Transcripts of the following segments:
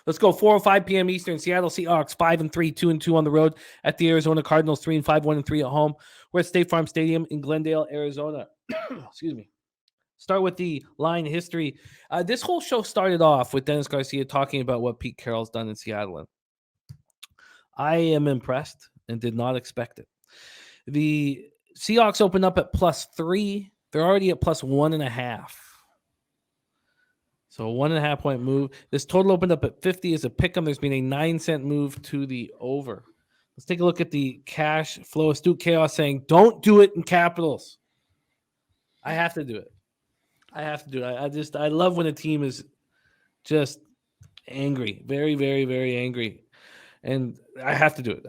Let's go 4:05 p.m. Eastern. Seattle Seahawks 5-3, 2-2 on the road at the Arizona Cardinals, 3-5, 1-3 at home. We're at State Farm Stadium in Glendale, Arizona. Excuse me. Start with the line history. This whole show started off with Dennis Garcia talking about what Pete Carroll's done in Seattle. And I am impressed and did not expect it. The Seahawks opened up at +3. They're already at +1.5. So a 1.5 point move. This total opened up at 50 as a pick 'em. There's been a 9-cent move to the over. Let's take a look at the cash flow. Astute Chaos saying, don't do it in capitals. I have to do it. I love when a team is just angry. Very, very, very angry. And I have to do it.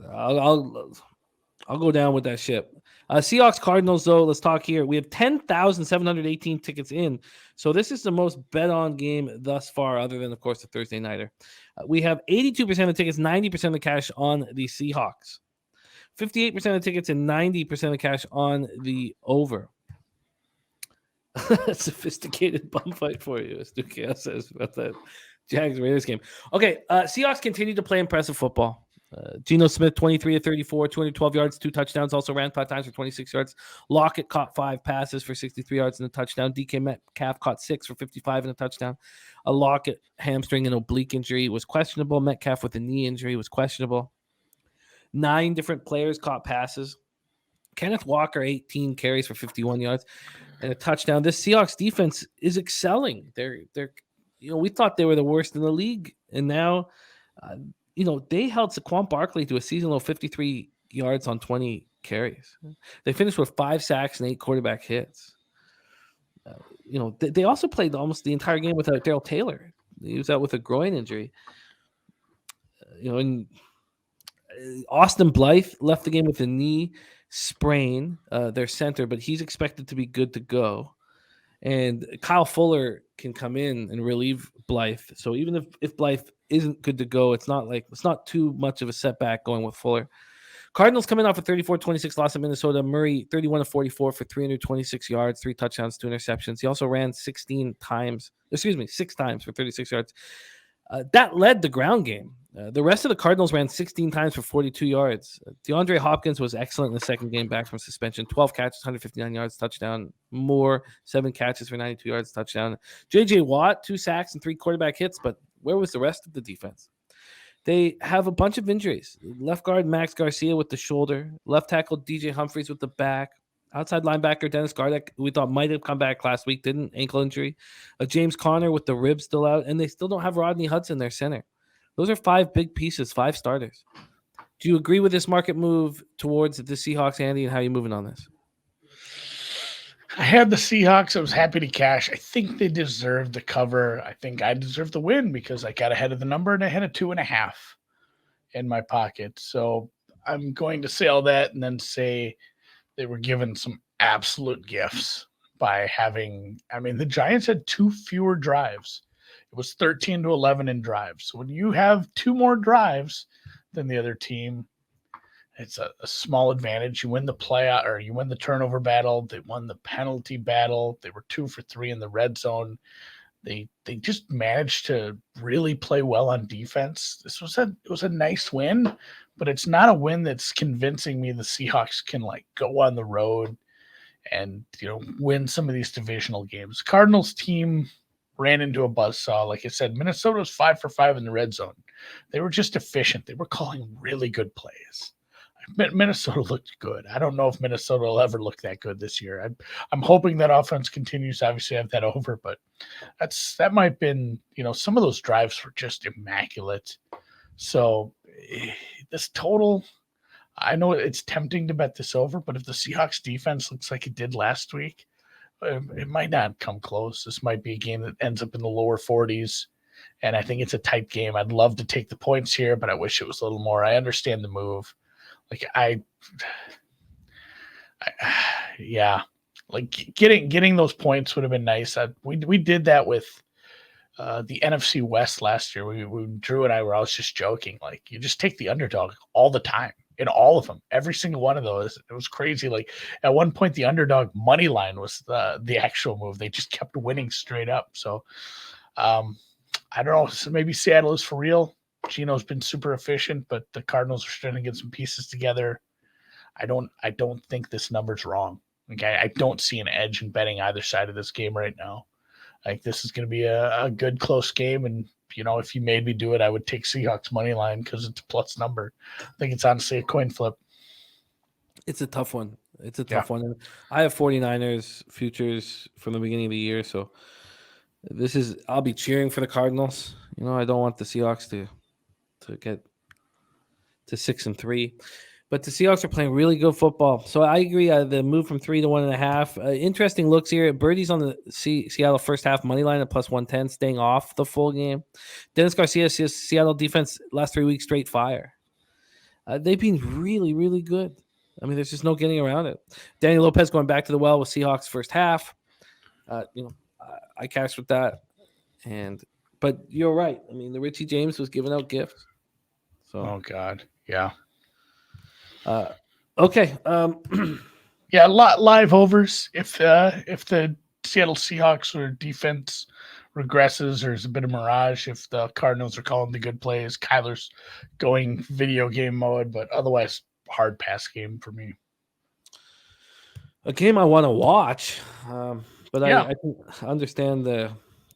I'll go down with that ship. Seahawks Cardinals, though, let's talk here. We have 10,718 tickets in. So this is the most bet on game thus far, other than, of course, the Thursday Nighter. We have 82% of the tickets, 90% of the cash on the Seahawks. 58% of the tickets and 90% of the cash on the over. Sophisticated bum fight for you, as Duke says about that Jags Raiders game. Okay, Seahawks continue to play impressive football. Geno Smith, 23 of 34, 212 yards, 2 touchdowns. Also ran 5 times for 26 yards. Lockett caught 5 passes for 63 yards and a touchdown. DK Metcalf caught 6 for 55 and a touchdown. A Lockett hamstring and oblique injury was questionable. Metcalf with a knee injury was questionable. 9 different players caught passes. Kenneth Walker, 18 carries for 51 yards and a touchdown. This Seahawks defense is excelling. They're we thought they were the worst in the league, and now they held Saquon Barkley to a season low 53 yards on 20 carries. They finished with 5 sacks and 8 quarterback hits. They also played almost the entire game without Darrell Taylor. He was out with a groin injury. And Austin Blythe left the game with a knee sprain, their center, but he's expected to be good to go. And Kyle Fuller can come in and relieve Blythe. So even if Blythe isn't good to go, it's not too much of a setback going with Fuller. Cardinals coming off a 34-26 loss at Minnesota. Murray, 31 of 44 for 326 yards, 3 touchdowns, 2 interceptions. He also ran 6 times for 36 yards. That led the ground game. The rest of the Cardinals ran 16 times for 42 yards. DeAndre Hopkins was excellent in the second game back from suspension. 12 catches, 159 yards, touchdown. Moore, 7 catches for 92 yards, touchdown. J.J. Watt, 2 sacks and 3 quarterback hits, but where was the rest of the defense? They have a bunch of injuries. Left guard Max Garcia with the shoulder. Left tackle DJ Humphries with the back. Outside linebacker Dennis Gardeck, we thought might have come back last week, didn't. Ankle injury. James Conner with the ribs still out. And they still don't have Rodney Hudson, their center. Those are 5 big pieces, 5 starters. Do you agree with this market move towards the Seahawks, Andy, and how are you moving on this? I had the Seahawks. I was happy to cash. I think they deserved the cover. I think I deserved the win because I got ahead of the number and I had a 2.5 in my pocket. So I'm going to say all that and then say they were given some absolute gifts by having, the Giants had 2 fewer drives. It was 13-11 in drives. So when you have 2 more drives than the other team, it's a small advantage. You win the playoff, or you win the turnover battle. They won the penalty battle. They were 2 for 3 in the red zone. They just managed to really play well on defense. It was a nice win, but it's not a win that's convincing me the Seahawks can go on the road and win some of these divisional games. Cardinals team ran into a buzzsaw. Like I said, Minnesota was 5 for 5 in the red zone. They were just efficient. They were calling really good plays. Minnesota looked good. I don't know if Minnesota will ever look that good this year. I'm hoping that offense continues. Obviously, I have that over, but that might have been, some of those drives were just immaculate. So this total, I know it's tempting to bet this over, but if the Seahawks defense looks like it did last week, it might not come close. This might be a game that ends up in the lower 40s, and I think it's a tight game. I'd love to take the points here, but I wish it was a little more. I understand the move. Getting those points would have been nice. We did that with the NFC West last year. Drew and I I was just joking. You just take the underdog all the time in all of them, every single one of those. It was crazy. At one point, the underdog money line was the actual move. They just kept winning straight up. So I I don't know. So maybe Seattle is for real. Gino's been super efficient, but the Cardinals are starting to get some pieces together. I don't think this number's wrong. Okay, I don't see an edge in betting either side of this game right now. Like this is going to be a good close game, and if you made me do it, I would take Seahawks money line because it's a plus number. I think it's honestly a coin flip. It's a tough one. It's a tough one. And I have 49ers futures from the beginning of the year, so I'll be cheering for the Cardinals. I don't want the Seahawks to get to 6-3. But the Seahawks are playing really good football. So I agree. The move from 3 to 1.5. Interesting looks here. Birdie's on the Seattle first half money line at plus 110, staying off the full game. Dennis Garcia says Seattle defense last 3 weeks straight fire. They've been really, really good. I mean, there's just no getting around it. Danny Lopez going back to the well with Seahawks first half. I cashed with that. But you're right. I mean, the Richie James was giving out gifts. So. Oh God, yeah. Okay. Yeah, live overs. If the Seattle Seahawks or defense regresses or is a bit of mirage, if the Cardinals are calling the good plays, Kyler's going video game mode, but otherwise hard pass game for me. A game I want to watch, but I understand the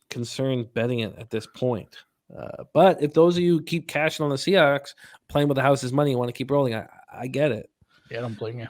concern betting it at this point. But if those of you keep cashing on the Seahawks, playing with the house's money, you want to keep rolling, I get it. Yeah, I don't blame you.